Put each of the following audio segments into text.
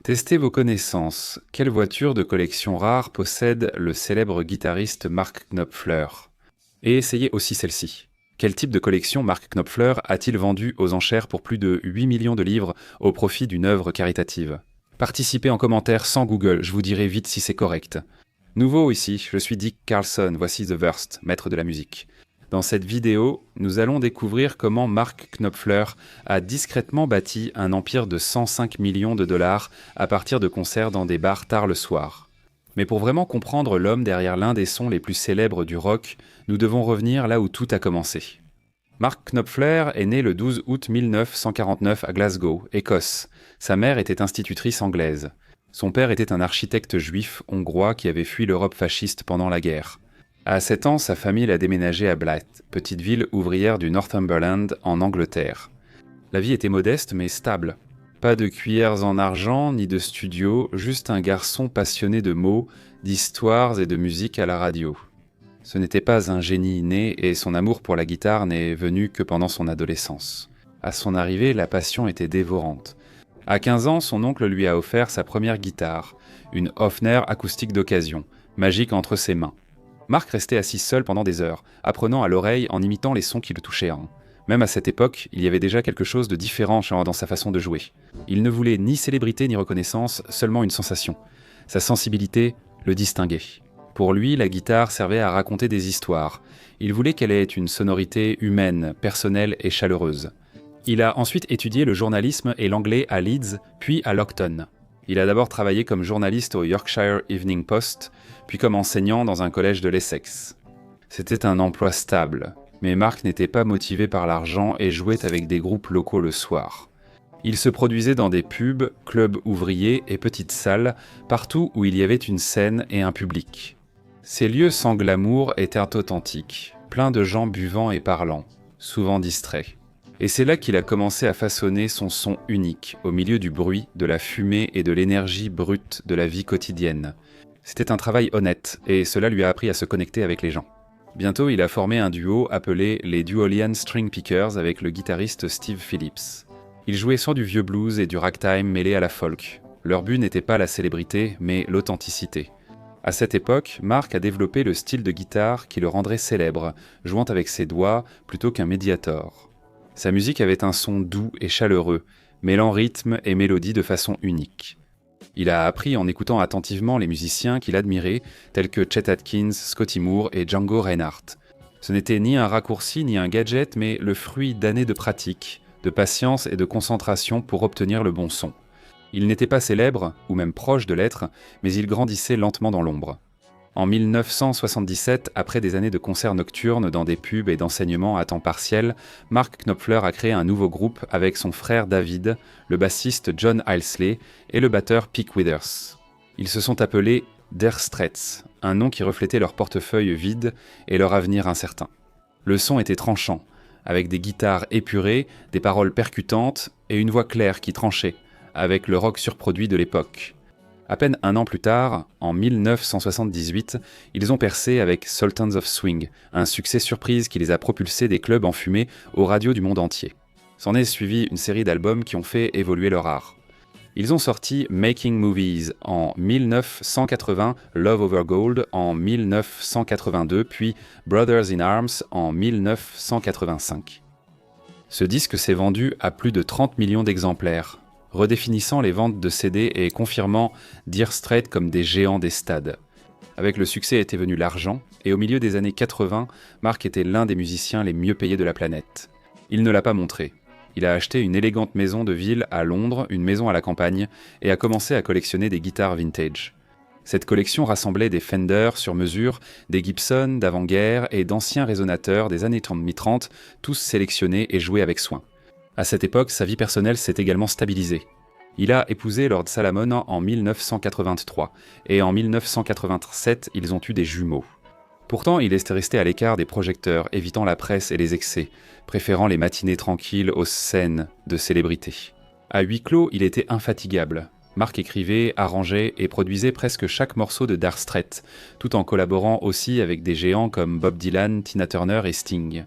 Testez vos connaissances. Quelle voiture de collection rare possède le célèbre guitariste Mark Knopfler? Et essayez aussi celle-ci. Quel type de collection Mark Knopfler a-t-il vendu aux enchères pour plus de 8 millions de livres au profit d'une œuvre caritative? Participez en commentaire sans Google, je vous dirai vite si c'est correct. Nouveau ici, je suis Dick Carlson, voici The Wurst, maître de la musique. Dans cette vidéo, nous allons découvrir comment Mark Knopfler a discrètement bâti un empire de 105 millions de dollars à partir de concerts dans des bars tard le soir. Mais pour vraiment comprendre l'homme derrière l'un des sons les plus célèbres du rock, nous devons revenir là où tout a commencé. Mark Knopfler est né le 12 août 1949 à Glasgow, Écosse. Sa mère était institutrice anglaise. Son père était un architecte juif hongrois qui avait fui l'Europe fasciste pendant la guerre. À 7 ans, sa famille l'a déménagé à Blyth, petite ville ouvrière du Northumberland en Angleterre. La vie était modeste mais stable. Pas de cuillères en argent ni de studio, juste un garçon passionné de mots, d'histoires et de musique à la radio. Ce n'était pas un génie inné et son amour pour la guitare n'est venu que pendant son adolescence. À son arrivée, la passion était dévorante. À 15 ans, son oncle lui a offert sa première guitare, une Hofner acoustique d'occasion, magique entre ses mains. Mark restait assis seul pendant des heures, apprenant à l'oreille en imitant les sons qui le touchaient. Même à cette époque, il y avait déjà quelque chose de différent dans sa façon de jouer. Il ne voulait ni célébrité ni reconnaissance, seulement une sensation. Sa sensibilité le distinguait. Pour lui, la guitare servait à raconter des histoires. Il voulait qu'elle ait une sonorité humaine, personnelle et chaleureuse. Il a ensuite étudié le journalisme et l'anglais à Leeds, puis à Loughton. Il a d'abord travaillé comme journaliste au Yorkshire Evening Post, puis comme enseignant dans un collège de l'Essex. C'était un emploi stable, mais Mark n'était pas motivé par l'argent et jouait avec des groupes locaux le soir. Il se produisait dans des pubs, clubs ouvriers et petites salles, partout où il y avait une scène et un public. Ces lieux sans glamour étaient authentiques, pleins de gens buvant et parlant, souvent distraits. Et c'est là qu'il a commencé à façonner son son unique, au milieu du bruit, de la fumée et de l'énergie brute de la vie quotidienne. C'était un travail honnête, et cela lui a appris à se connecter avec les gens. Bientôt, il a formé un duo appelé les Duolian String Pickers avec le guitariste Steve Phillips. Ils jouaient soit du vieux blues et du ragtime mêlé à la folk. Leur but n'était pas la célébrité, mais l'authenticité. À cette époque, Mark a développé le style de guitare qui le rendrait célèbre, jouant avec ses doigts plutôt qu'un médiator. Sa musique avait un son doux et chaleureux, mêlant rythme et mélodie de façon unique. Il a appris en écoutant attentivement les musiciens qu'il admirait, tels que Chet Atkins, Scotty Moore et Django Reinhardt. Ce n'était ni un raccourci ni un gadget, mais le fruit d'années de pratique, de patience et de concentration pour obtenir le bon son. Il n'était pas célèbre, ou même proche de l'être, mais il grandissait lentement dans l'ombre. En 1977, après des années de concerts nocturnes dans des pubs et d'enseignements à temps partiel, Mark Knopfler a créé un nouveau groupe avec son frère David, le bassiste John Ilsley et le batteur Pick Withers. Ils se sont appelés Der Straits, un nom qui reflétait leur portefeuille vide et leur avenir incertain. Le son était tranchant, avec des guitares épurées, des paroles percutantes et une voix claire qui tranchait, avec le rock surproduit de l'époque. À peine un an plus tard, en 1978, ils ont percé avec Sultans of Swing, un succès surprise qui les a propulsés des clubs en fumée aux radios du monde entier. S'en est suivi une série d'albums qui ont fait évoluer leur art. Ils ont sorti Making Movies en 1980, Love Over Gold en 1982, puis Brothers in Arms en 1985. Ce disque s'est vendu à plus de 30 millions d'exemplaires, redéfinissant les ventes de CD et confirmant Dire Straits comme des géants des stades. Avec le succès était venu l'argent, et au milieu des années 80, Mark était l'un des musiciens les mieux payés de la planète. Il ne l'a pas montré. Il a acheté une élégante maison de ville à Londres, une maison à la campagne, et a commencé à collectionner des guitares vintage. Cette collection rassemblait des Fender sur mesure, des Gibson d'avant-guerre et d'anciens résonateurs des années 30, tous sélectionnés et joués avec soin. À cette époque, sa vie personnelle s'est également stabilisée. Il a épousé Lord Salomon en 1983, et en 1987, ils ont eu des jumeaux. Pourtant, il est resté à l'écart des projecteurs, évitant la presse et les excès, préférant les matinées tranquilles aux scènes de célébrités. À huis clos, il était infatigable. Mark écrivait, arrangeait et produisait presque chaque morceau de Dire Straits, tout en collaborant aussi avec des géants comme Bob Dylan, Tina Turner et Sting.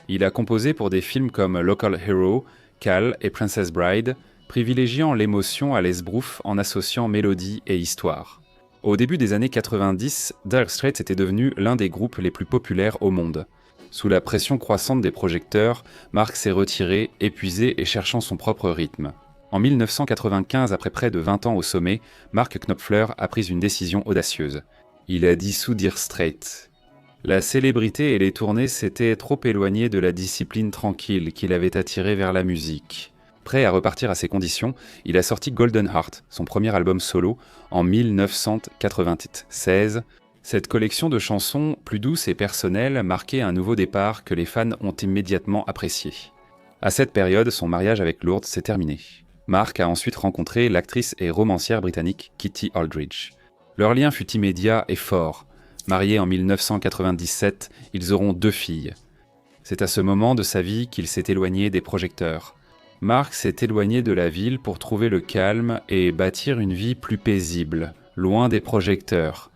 Il a composé pour des films comme Local Hero, Cal et Princess Bride, privilégiant l'émotion à l'esbrouf en associant mélodie et histoire. Au début des années 90, Dire Straits était devenu l'un des groupes les plus populaires au monde. Sous la pression croissante des projecteurs, Mark s'est retiré, épuisé et cherchant son propre rythme. En 1995, après près de 20 ans au sommet, Mark Knopfler a pris une décision audacieuse. Il a dissous Dire Straits. La célébrité et les tournées s'étaient trop éloignées de la discipline tranquille qui l'avait attiré vers la musique. Prêt à repartir à ses conditions, il a sorti Golden Heart, son premier album solo, en 1996. Cette collection de chansons plus douces et personnelles marquait un nouveau départ que les fans ont immédiatement apprécié. À cette période, son mariage avec Lourdes s'est terminé. Mark a ensuite rencontré l'actrice et romancière britannique Kitty Aldridge. Leur lien fut immédiat et fort. Mariés en 1997, ils auront 2 filles. C'est à ce moment de sa vie qu'il s'est éloigné des projecteurs. Mark s'est éloigné de la ville pour trouver le calme et bâtir une vie plus paisible, loin des projecteurs.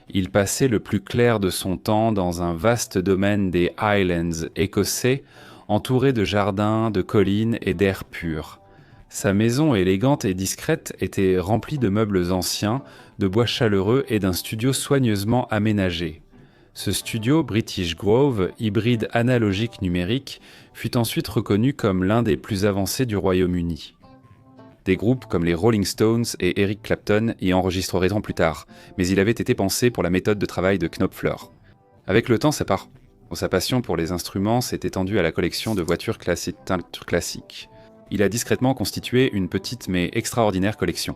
Il passait le plus clair de son temps dans un vaste domaine des Highlands écossais, entouré de jardins, de collines et d'air pur. Sa maison élégante et discrète était remplie de meubles anciens, de bois chaleureux et d'un studio soigneusement aménagé. Ce studio British Grove, hybride analogique numérique, fut ensuite reconnu comme l'un des plus avancés du Royaume-Uni. Des groupes comme les Rolling Stones et Eric Clapton y enregistreront plus tard, mais il avait été pensé pour la méthode de travail de Knopfler. Avec le temps, sa passion pour les instruments s'est étendue à la collection de voitures classiques. Il a discrètement constitué une petite mais extraordinaire collection.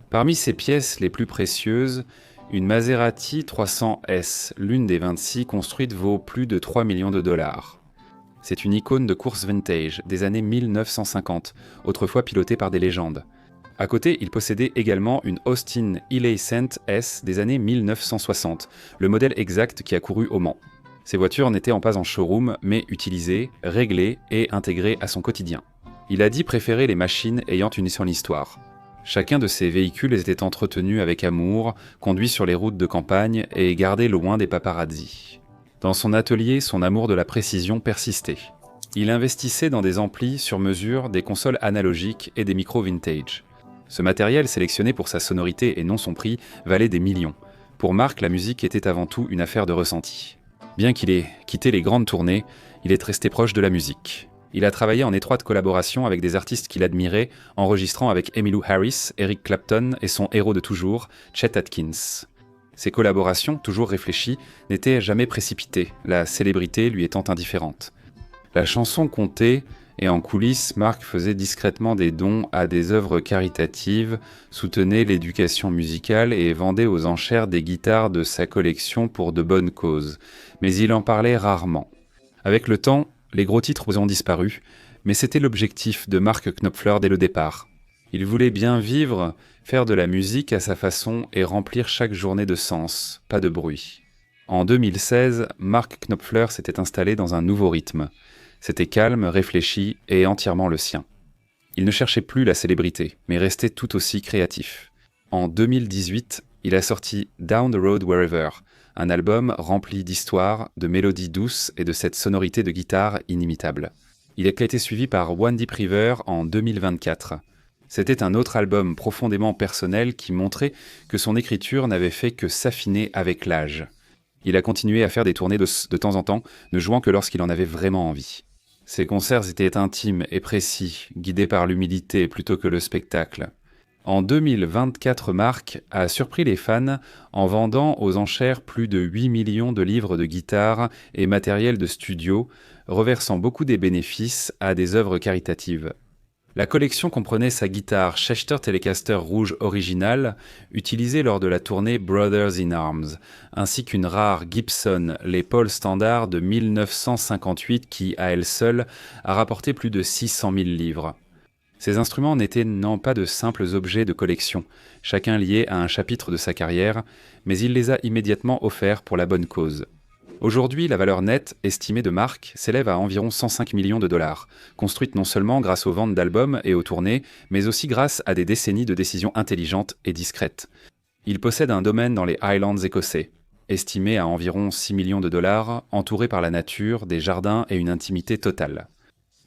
Parmi ses pièces les plus précieuses, une Maserati 300S, l'une des 26 construites, vaut plus de 3 millions de dollars. C'est une icône de course vintage des années 1950, autrefois pilotée par des légendes. À côté, il possédait également une Austin Elayscent S des années 1960, le modèle exact qui a couru au Mans. Ces voitures n'étaient pas en showroom, mais utilisées, réglées et intégrées à son quotidien. Il a dit préférer les machines ayant une histoire. Chacun de ces véhicules était entretenu avec amour, conduit sur les routes de campagne et gardé loin des paparazzis. Dans son atelier, son amour de la précision persistait. Il investissait dans des amplis sur mesure, des consoles analogiques et des micros vintage. Ce matériel, sélectionné pour sa sonorité et non son prix, valait des millions. Pour Mark, la musique était avant tout une affaire de ressenti. Bien qu'il ait quitté les grandes tournées, il est resté proche de la musique. Il a travaillé en étroite collaboration avec des artistes qu'il admirait, enregistrant avec Emmylou Harris, Eric Clapton et son héros de toujours, Chet Atkins. Ces collaborations, toujours réfléchies, n'étaient jamais précipitées, la célébrité lui étant indifférente. La chanson comptait, et en coulisses, Mark faisait discrètement des dons à des œuvres caritatives, soutenait l'éducation musicale et vendait aux enchères des guitares de sa collection pour de bonnes causes. Mais il en parlait rarement. Avec le temps, les gros titres ont disparu, mais c'était l'objectif de Mark Knopfler dès le départ. Il voulait bien vivre, faire de la musique à sa façon et remplir chaque journée de sens, pas de bruit. En 2016, Mark Knopfler s'était installé dans un nouveau rythme. C'était calme, réfléchi et entièrement le sien. Il ne cherchait plus la célébrité, mais restait tout aussi créatif. En 2018, il a sorti Down the Road Wherever, un album rempli d'histoires, de mélodies douces et de cette sonorité de guitare inimitable. Il a été suivi par One Deep River en 2024. C'était un autre album profondément personnel qui montrait que son écriture n'avait fait que s'affiner avec l'âge. Il a continué à faire des tournées de temps en temps, ne jouant que lorsqu'il en avait vraiment envie. Ses concerts étaient intimes et précis, guidés par l'humilité plutôt que le spectacle. En 2024, Mark a surpris les fans en vendant aux enchères plus de 8 millions de livres de guitare et matériel de studio, reversant beaucoup des bénéfices à des œuvres caritatives. La collection comprenait sa guitare Schecter Telecaster rouge originale, utilisée lors de la tournée Brothers in Arms, ainsi qu'une rare Gibson Les Paul Standard de 1958 qui, à elle seule, a rapporté plus de 600 000 livres. Ces instruments n'étaient non pas de simples objets de collection, chacun lié à un chapitre de sa carrière, mais il les a immédiatement offerts pour la bonne cause. Aujourd'hui, la valeur nette, estimée de Mark, s'élève à environ 105 millions de dollars, construite non seulement grâce aux ventes d'albums et aux tournées, mais aussi grâce à des décennies de décisions intelligentes et discrètes. Il possède un domaine dans les Highlands écossais, estimé à environ 6 millions de dollars, entouré par la nature, des jardins et une intimité totale.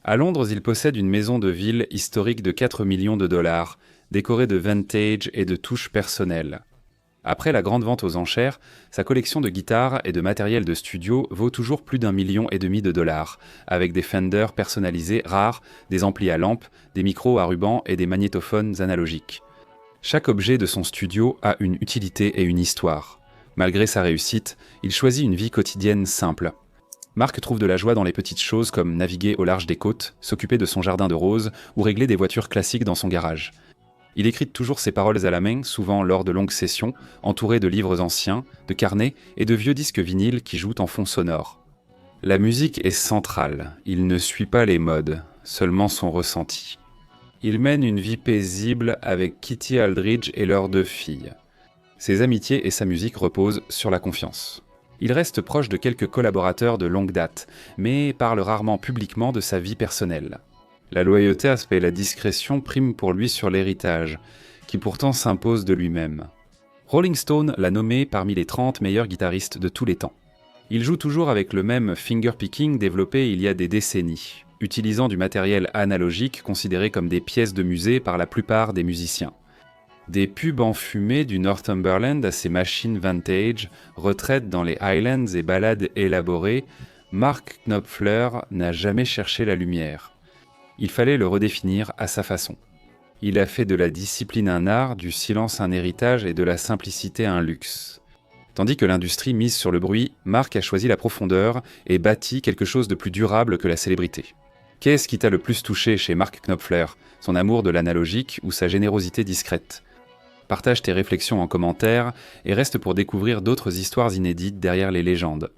À Londres, il possède une maison de ville historique de 4 millions de dollars, décorée de vintage et de touches personnelles. Après la grande vente aux enchères, sa collection de guitares et de matériel de studio vaut toujours plus d'1,5 million de dollars, avec des Fender personnalisés rares, des amplis à lampe, des micros à ruban et des magnétophones analogiques. Chaque objet de son studio a une utilité et une histoire. Malgré sa réussite, il choisit une vie quotidienne simple. Mark trouve de la joie dans les petites choses comme naviguer au large des côtes, s'occuper de son jardin de roses ou régler des voitures classiques dans son garage. Il écrit toujours ses paroles à la main, souvent lors de longues sessions, entouré de livres anciens, de carnets et de vieux disques vinyles qui jouent en fond sonore. La musique est centrale, il ne suit pas les modes, seulement son ressenti. Il mène une vie paisible avec Kitty Aldridge et leurs 2 filles. Ses amitiés et sa musique reposent sur la confiance. Il reste proche de quelques collaborateurs de longue date, mais parle rarement publiquement de sa vie personnelle. La loyauté et la discrétion priment pour lui sur l'héritage, qui pourtant s'impose de lui-même. Rolling Stone l'a nommé parmi les 30 meilleurs guitaristes de tous les temps. Il joue toujours avec le même fingerpicking développé il y a des décennies, utilisant du matériel analogique considéré comme des pièces de musée par la plupart des musiciens. Des pubs enfumées du Northumberland à ses machines vintage, retraites dans les Highlands et ballades élaborées, Mark Knopfler n'a jamais cherché la lumière. Il fallait le redéfinir à sa façon. Il a fait de la discipline un art, du silence un héritage et de la simplicité un luxe. Tandis que l'industrie mise sur le bruit, Mark a choisi la profondeur et bâti quelque chose de plus durable que la célébrité. Qu'est-ce qui t'a le plus touché chez Mark Knopfler, son amour de l'analogique ou sa générosité discrète ? Partage tes réflexions en commentaire et reste pour découvrir d'autres histoires inédites derrière les légendes.